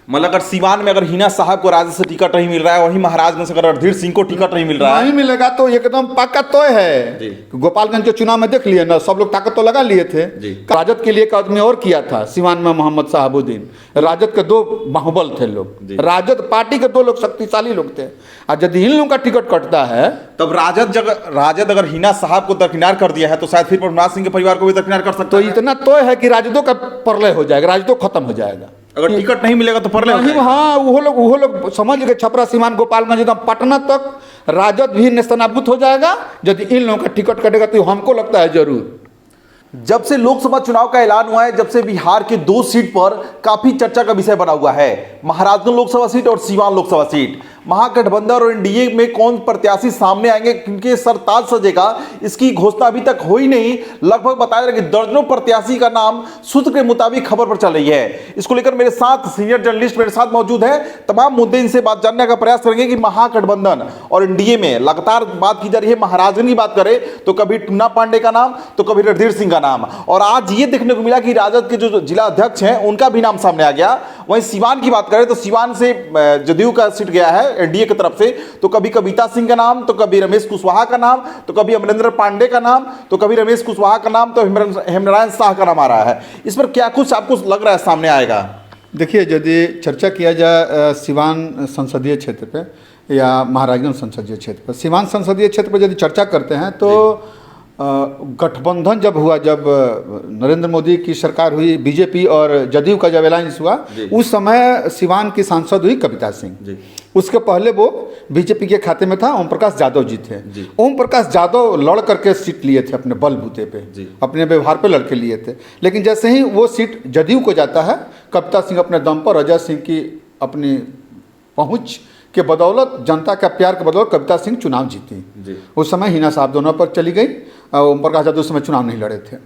मतलब अगर सीवान में अगर हिना साहब को राजद से टिकट नहीं मिल रहा है, वहीं महाराजगंज से अगर रणधीर सिंह को टिकट नहीं मिल रहा है, नहीं मिलेगा तो एकदम पक्का तय है। गोपालगंज के चुनाव में देख लिए ना, सब लोग ताकत तो लगा लिए थे। राजद के लिए एक आदमी और किया था सीवान में, मोहम्मद साहबुद्दीन। राजद के 2 बाहुबल थे लोग, राजद पार्टी के 2 लोग शक्तिशाली लोग थे। और यदि इन लोगों का टिकट कटता है तब राजद अगर हिना साहब को दरकिनार कर दिया है तो शायद फिर प्रभुनाथ सिंह के परिवार को भी दरकिनार कर सकता तो है। इतना तय है कि राजदों का प्रलय हो जाएगा, राजदों खत्म हो जाएगा। अगर टिकट नहीं मिलेगा तो परले नहीं, हाँ, वो लोग समझ गए। छपरा, सीवान, गोपालगंज, एकदम पटना तक राजद भी नेस्तनाबूत हो जाएगा यदि इन लोगों का टिकट कटेगा। तो हमको लगता है जरूर। जब से लोकसभा चुनाव का ऐलान हुआ है, जब से बिहार के 2 सीट पर काफी चर्चा का विषय बना हुआ है, महाराजगंज लोकसभा सीट और सीवान लोकसभा सीट। महागठबंधन और एनडीए में कौन प्रत्याशी सामने आएंगे, किनके सरताज सजेगा, इसकी घोषणा अभी तक हुई नहीं। लगभग बताया जा रहा है कि दर्जनों प्रत्याशी का नाम सूत्र के मुताबिक खबर पर चल रही है। इसको लेकर मेरे साथ सीनियर जर्नलिस्ट मेरे साथ मौजूद है। तमाम मुद्दे इनसे बात जानने का प्रयास करेंगे कि महागठबंधन और एनडीए में लगातार बात की जा रही है। महाराजगंज की बात करें तो कभी टुन्ना पांडे का नाम तो कभी रणधीर सिंह का नाम, और आज ये देखने को मिला कि राजद के जो जिला अध्यक्ष हैं उनका भी नाम सामने आ गया। वहीं सीवान की बात करें तो सीवान से जदयू का सीट गया है एनडीए की तरफ से, तो कभी कविता सिंह का नाम, तो कभी रमेश कुशवाहा का नाम, तो कभी अमरेंद्र पांडे का नाम, तो कभी रमेश कुशवाहा का नाम, तो हेमनारायण शाह का नाम आ रहा है। इस पर क्या कुछ आपको लग रहा है सामने आएगा? देखिए, यदि चर्चा किया जाए सीवान संसदीय क्षेत्र पे या महाराजगंज संसदीय क्षेत्र पर, सीवान संसदीय क्षेत्र पर यदि चर्चा करते हैं तो गठबंधन जब हुआ, जब नरेंद्र मोदी की सरकार हुई, बीजेपी और जदयू का जब अलायंस हुआ, उस समय सीवान की सांसद हुई कविता सिंह। उसके पहले वो बीजेपी के खाते में था ओम प्रकाश यादव जी थे। ओम प्रकाश यादव लड़ करके सीट लिए थे अपने बलबूते पे, अपने व्यवहार पे लड़के लिए थे। लेकिन जैसे ही वो सीट जदयू को जाता है, कविता सिंह अपने दम पर, अजय सिंह की अपनी पहुँच के बदौलत, जनता का प्यार के बदौलत कविता सिंह चुनाव जीती। उस समय हिना साहब दोनों पर चली गई, ओम प्रकाश यादव उस समय चुनाव नहीं लड़े थे।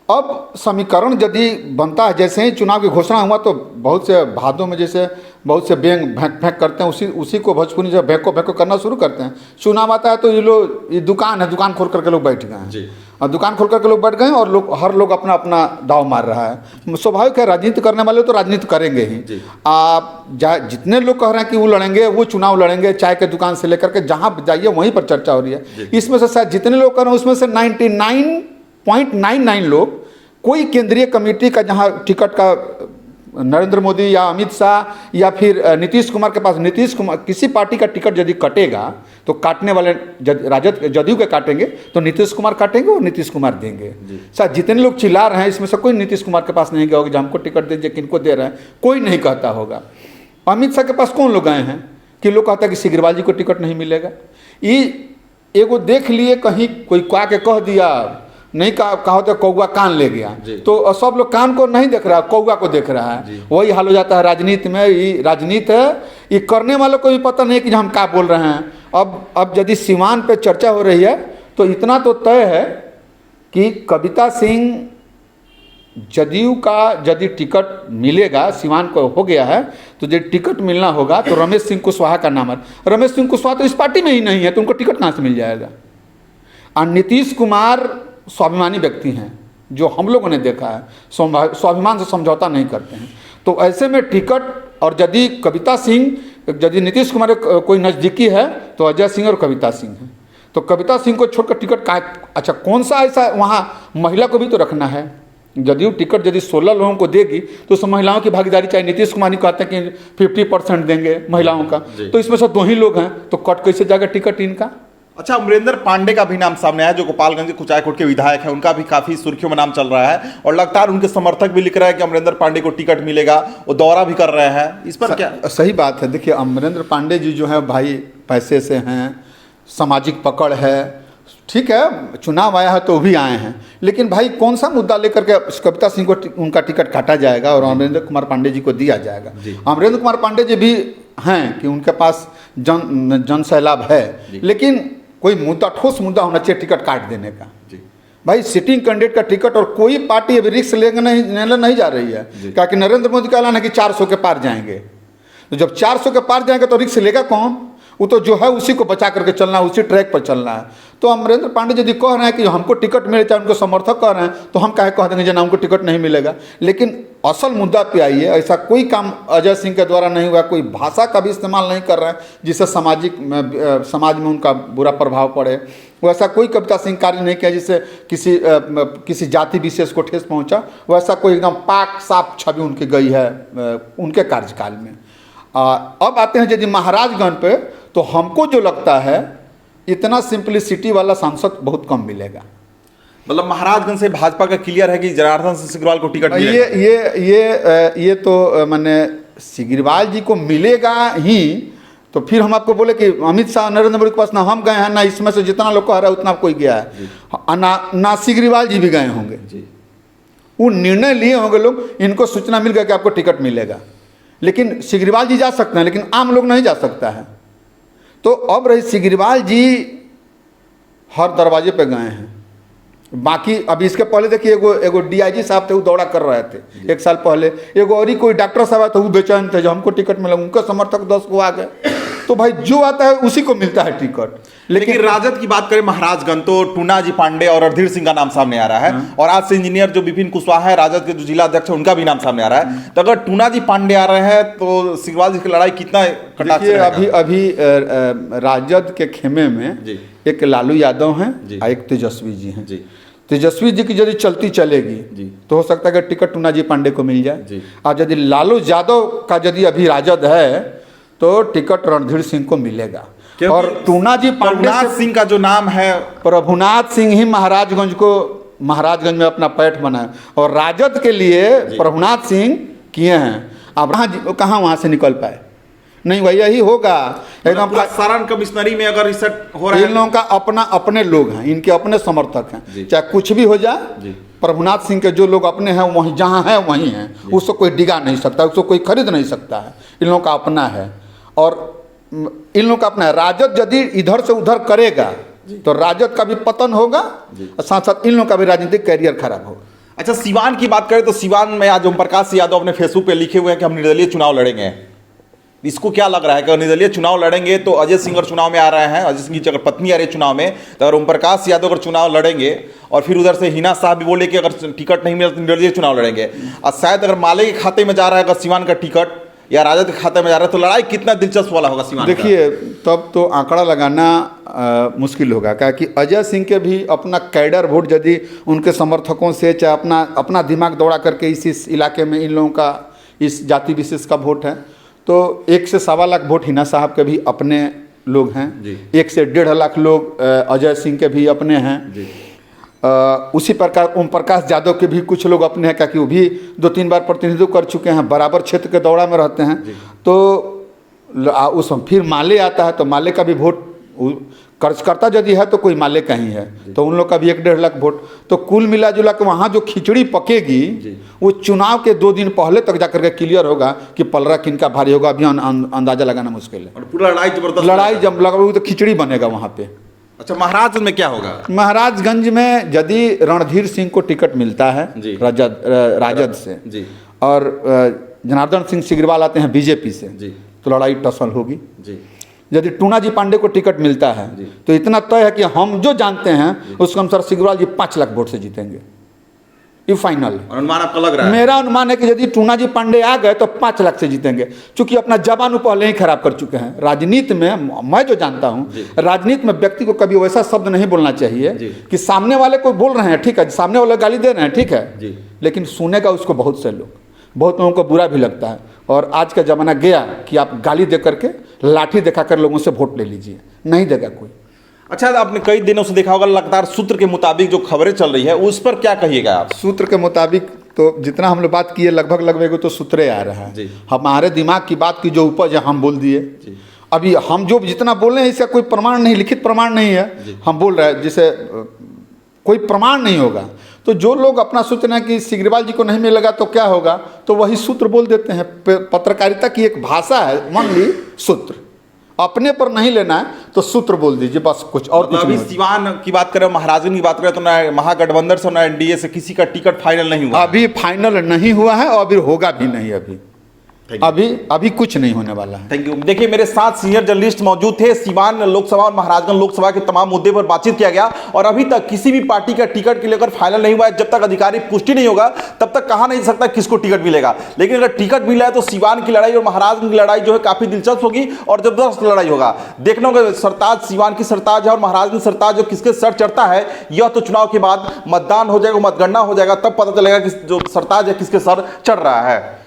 अब समीकरण यदि बनता है, जैसे ही चुनाव की घोषणा हुआ तो बहुत से भादों में जैसे बहुत से बेंग भैंक करते हैं, उसी को भोजपुरी से भैंको करना शुरू करते हैं। चुनाव आता है तो ये दुकान है, दुकान खोल करके लोग बैठ गए हैं, और दुकान खोल करके लोग बैठ गए और हर लोग अपना अपना दाव मार रहा है। स्वाभाविक है, राजनीति करने वाले तो राजनीति करेंगे ही। आप जितने लोग कह रहे हैं कि वो लड़ेंगे, वो चुनाव लड़ेंगे, चाय के दुकान से लेकर के जहाँ जाइए वहीं पर चर्चा हो रही है। इसमें से शायद जितने लोग कर रहे हैं उसमें से 99.99 लोग कोई केंद्रीय कमेटी का, जहाँ टिकट का नरेंद्र मोदी या अमित शाह या फिर नीतीश कुमार के पास, नीतीश कुमार किसी पार्टी का टिकट यदि कटेगा तो काटने वाले राजद जदयू के काटेंगे तो नीतीश कुमार काटेंगे और नीतीश कुमार देंगे। शायद जितने लोग चिल्ला रहे हैं इसमें से कोई नीतीश कुमार के पास नहीं गया होगा, हमको टिकट दीजिए, किनको दे रहे हैं, कोई नहीं कहता होगा। अमित शाह के पास कौन लोग गए हैं कि लोग कहता है कि सिग्रीवाल जी को टिकट नहीं मिलेगा। ये एगो देख लिए कहीं कोई कह दिया, नहीं कहा होता कौआ कान ले गया, तो सब लोग कान को नहीं देख रहा, कौआ को देख रहा है। वही हाल हो जाता है राजनीति में। ये राजनीति है, ये करने वालों को भी पता नहीं कि हम क्या बोल रहे हैं। अब यदि सीवान पे चर्चा हो रही है तो इतना तो तय है कि कविता सिंह, जदयू का यदि टिकट मिलेगा, सीवान को हो गया है, तो यदि टिकट मिलना होगा तो रमेश सिंह कुशवाहा का नाम है। रमेश सिंह कुशवाहा तो इस पार्टी में ही नहीं है, तो उनको टिकट कहाँ से मिल जाएगा। और नीतीश कुमार स्वाभिमानी व्यक्ति हैं, जो हम लोगों ने देखा है, स्वाभिमान से समझौता नहीं करते हैं। तो ऐसे में टिकट, और यदि कविता सिंह, यदि नीतीश कुमार कोई नज़दीकी है तो अजय सिंह और कविता सिंह हैं। तो कविता सिंह को छोड़कर टिकट का, अच्छा कौन सा ऐसा, वहाँ महिला को भी तो रखना है। जदयू टिकट यदि 16 लोगों को देगी तो उस महिलाओं की भागीदारी, चाहे नीतीश कुमार नहीं कहते हैं कि 50% देंगे महिलाओं का, तो इसमें से 2 ही लोग हैं, तो कट कैसे जाएगा टिकट इनका। अच्छा, अमरेंद्र पांडे का भी नाम सामने आया, जो गोपालगंज के कुचायकोट के विधायक हैं, उनका भी काफी सुर्खियों में नाम चल रहा है, और लगातार उनके समर्थक भी लिख रहे हैं कि अमरेंद्र पांडे को टिकट मिलेगा, वो दौरा भी कर रहे हैं। इस पर क्या? सही बात है। देखिए, अमरेंद्र पांडे जी जो है भाई पैसे से हैं, सामाजिक पकड़ है, ठीक है, चुनाव आया है तो भी आए हैं, लेकिन भाई कौन सा मुद्दा लेकर के कविता सिंह को उनका टिकट काटा जाएगा और अमरेंद्र कुमार पांडे जी को दिया जाएगा। अमरेंद्र कुमार पांडे जी भी हैं कि उनके पास जन सैलाब है, लेकिन कोई मुद्दा, ठोस मुद्दा होना चाहिए टिकट काट देने का। भाई सिटिंग कैंडिडेट का टिकट, और कोई पार्टी अभी रिस्क लेने नहीं जा रही है, क्योंकि नरेंद्र मोदी का ऐलान है कि 400 के पार जाएंगे। तो जब 400 के पार जाएंगे तो रिस्क लेगा कौन? वो तो जो है उसी को बचा करके चलना है, उसी ट्रैक पर चलना है। तो अमरेंद्र पांडे यदि कह रहे हैं कि हमको टिकट मिले, चाहे उनको समर्थक कह रहे हैं, तो हम काहे कह देंगे जना हमको टिकट नहीं मिलेगा। लेकिन असल मुद्दा पे आइए, ऐसा कोई काम अजय सिंह के द्वारा नहीं हुआ, कोई भाषा का भी इस्तेमाल नहीं कर रहे हैं जिससे समाज में उनका बुरा प्रभाव पड़े। वैसा कोई कविता सिंह कार्य नहीं किया जिससे किसी जाति विशेष को ठेस पहुंचा। वैसा कोई एकदम पाक साफ छवि उनकी गई है उनके कार्यकाल में। अब आते हैं यदि महाराजगंज पे, तो हमको जो लगता है इतना सिंपलिसिटी वाला सांसद बहुत कम मिलेगा। मतलब महाराजगंज से भाजपा का क्लियर है कि जनार्दन सिंह सिग्रीवाल को टिकट मिलेगा। ये तो माने सिग्रीवाल जी को मिलेगा ही, तो फिर हम आपको बोले कि अमित शाह नरेंद्र मोदी के पास ना हम गए हैं, ना इसमें से जितना लोग कह रहा है उतना कोई गया है, ना सिग्रीवाल जी भी गए होंगे। वो निर्णय लिए होंगे लोग, इनको सूचना मिल गया कि आपको टिकट मिलेगा। लेकिन सिग्रीवाल जी जा सकते हैं, लेकिन आम लोग नहीं जा सकता है। तो अब रही सिग्रीवाल जी हर दरवाजे पे गए हैं। बाकी अभी इसके पहले देखिए एगो डीआईजी साहब थे, वो दौड़ा कर रहे थे 1 साल पहले। एगो और ही कोई डॉक्टर साहब आए थे, वो बेचैन थे जो हमको टिकट मिला, उनका समर्थक 10 को आ गए। तो भाई जो आता है उसी को मिलता है टिकट। लेकिन राजद की बात करें महाराजगंज, तो टूना जी पांडे और रणधीर सिंह का नाम सामने आ रहा है। और आज से इंजीनियर जो विपिन कुशवाहा है राजद के जो जिला अध्यक्ष है, उनका भी नाम सामने आ रहा है। तो अगर टूना जी पांडे आ रहे हैं तो सिग्रीवाल जी की लड़ाई कितना कटाक्ष रहेगा? अभी राजद के खेमे में एक लालू यादव हैं और एक तेजस्वी जी हैं। तेजस्वी जी की यदि चलती चलेगी तो हो सकता है कि टिकट टूना जी पांडे को मिल जाए। और यदि लालू यादव का यदि अभी राजद है तो टिकट रणधीर सिंह को मिलेगा। और टूना जी पांडे सिंह का जो नाम है, प्रभुनाथ सिंह ही महाराजगंज में अपना पैठ बनाया और राजद के लिए प्रभुनाथ सिंह किए हैं। अब कहाँ वहाँ से निकल पाए? नहीं भैया, यही होगा एकदम। सारण कमिश्नरी में अगर रिसर्च हो रहा है, इन लोगों का अपने लोग हैं, इनके अपने समर्थक हैं, चाहे कुछ भी हो जाए। प्रभुनाथ सिंह के जो लोग अपने हैं वहीं जहाँ हैं वहीं हैं, उसको कोई डिगा नहीं सकता, उसको कोई खरीद नहीं सकता है। इन लोगों का अपना है और इन लोगों का अपना है। राजद यदि इधर से उधर करेगा तो राजद का भी पतन होगा और साथ साथ इन लोगों का भी राजनीतिक कैरियर खराब होगा। अच्छा, सिवान की बात करें तो सिवान में आज ओम प्रकाश यादव अपने फेसबुक पे लिखे हुए हैं कि हम निर्दलीय चुनाव लड़ेंगे। इसको क्या लग रहा है कि अगर निर्दलीय चुनाव लड़ेंगे तो अजय सिंह अगर चुनाव में आ रहे हैं, अजय सिंह की अगर पत्नी आ रही है चुनाव में, तो अगर ओम प्रकाश यादव अगर चुनाव लड़ेंगे और फिर उधर से हिना साहब भी बोले कि अगर टिकट नहीं मिला तो निर्दलीय चुनाव लड़ेंगे, और शायद अगर माले के खाते में जा रहा है अगर सिवान का टिकट या राजद के खाते में जा रहा है, तो लड़ाई कितना दिलचस्प वाला होगा सिवान? देखिए, तब तो आंकड़ा लगाना मुश्किल होगा, क्या कि अजय सिंह के भी अपना कैडर वोट यदि उनके समर्थकों से चाहे अपना दिमाग दौड़ा करके इस इलाके में इन लोगों का इस जाति विशेष का वोट है, तो 1 से 1.25 लाख वोट हिना साहब के भी अपने लोग हैं, 1 से 1.5 लाख लोग अजय सिंह के भी अपने हैं। उसी प्रकार ओम प्रकाश यादव के भी कुछ लोग अपने हैं, क्योंकि वो भी 2-3 बार प्रतिनिधित्व कर चुके हैं, बराबर क्षेत्र के दौरा में रहते हैं। तो उस फिर माले आता है तो माले का भी वोट कर्जकर्ता यदि है तो कोई माले का ही है, तो उन लोग का भी 1-1.5 लाख वोट। तो कुल मिला जुला के वहाँ जो खिचड़ी पकेगी वो चुनाव के 2 दिन पहले तक जाकर के क्लियर होगा कि पलरा किनका भारी होगा। अभी अंदाजा लगाना मुश्किल है। और पूरा लड़ाई जबरदस्त लड़ाई जब लगा तो खिचड़ी बनेगा वहाँ पे। अच्छा, महाराजगंज में क्या होगा? महाराजगंज में यदि रणधीर सिंह को टिकट मिलता है राजद से और जनार्दन सिंह सिग्रीवाल आते हैं बीजेपी से, तो लड़ाई टसल होगी। यदि टूना जी पांडे को टिकट मिलता है तो इतना तय है कि हम जो जानते हैं उसके अनुसार सिग्रीवाल जी 5 लाख वोट से जीतेंगे, ये फाइनल अनुमान आपका लग रहा है? मेरा अनुमान है कि यदि टूना जी पांडे आ गए तो 5 लाख से जीतेंगे, क्योंकि अपना जबान पहले ही खराब कर चुके हैं। राजनीति में मैं जो जानता हूँ, राजनीति में व्यक्ति को कभी वैसा शब्द नहीं बोलना चाहिए कि सामने वाले को बोल रहे हैं, ठीक है, सामने वाले गाली दे रहे हैं, ठीक है, लेकिन सुनेगा उसको बहुत लोगों को बुरा भी लगता है। और आज का ज़माना गया कि आप गाली दे करके, लाठी दिखा कर लोगों से वोट ले लीजिए, नहीं देगा कोई। अच्छा, आपने कई दिनों से देखा होगा लगातार सूत्र के मुताबिक जो खबरें चल रही है उस पर क्या कहिएगा आप? सूत्र के मुताबिक तो जितना हम लोग बात किए लगभग तो सूत्रे आ रहा है। हमारे दिमाग की बात की जो उपज है हम बोल दिए। अभी हम जो जितना बोल रहे हैं इसका कोई प्रमाण नहीं, लिखित प्रमाण नहीं है, हम बोल रहे हैं, जिसे कोई प्रमाण नहीं होगा। तो जो लोग अपना सोचना है कि सिग्रीवाल जी को नहीं मिलेगा तो क्या होगा, तो वही सूत्र बोल देते हैं। पत्रकारिता की एक भाषा है, ओनली सूत्र। अपने पर नहीं लेना है तो सूत्र बोल दीजिए, बस कुछ और कुछ अभी नहीं। सिवान की बात करें, महाराजगंज की बात करें, तो ना महागठबंधन से ना एनडीए से किसी का टिकट फाइनल नहीं हुआ, अभी फाइनल नहीं हुआ है और अभी होगा भी नहीं। अभी अभी कुछ नहीं होने वाला है। Thank you. देखिए मेरे साथ सीनियर जर्नलिस्ट मौजूद थे। सीवान लोकसभा और महाराजगंज लोकसभा के तमाम मुद्दे पर बातचीत किया गया और अभी तक किसी भी पार्टी का टिकट के लेकर फाइनल नहीं हुआ है। जब तक अधिकारिक पुष्टि नहीं होगा तब तक कहा नहीं सकता किसको टिकट मिलेगा। लेकिन अगर टिकट मिला है तो सीवान की लड़ाई और महाराजगंज की लड़ाई जो है काफी दिलचस्प होगी और जबरदस्त लड़ाई होगा। देखना होगा सरताज सीवान की सरताज है और महाराजगंज सरताज जो किसके सर चढ़ता है, यह तो चुनाव के बाद मतदान हो जाएगा, मतगणना हो जाएगा, तब पता चलेगा कि जो सरताज है किसके सर चढ़ रहा है।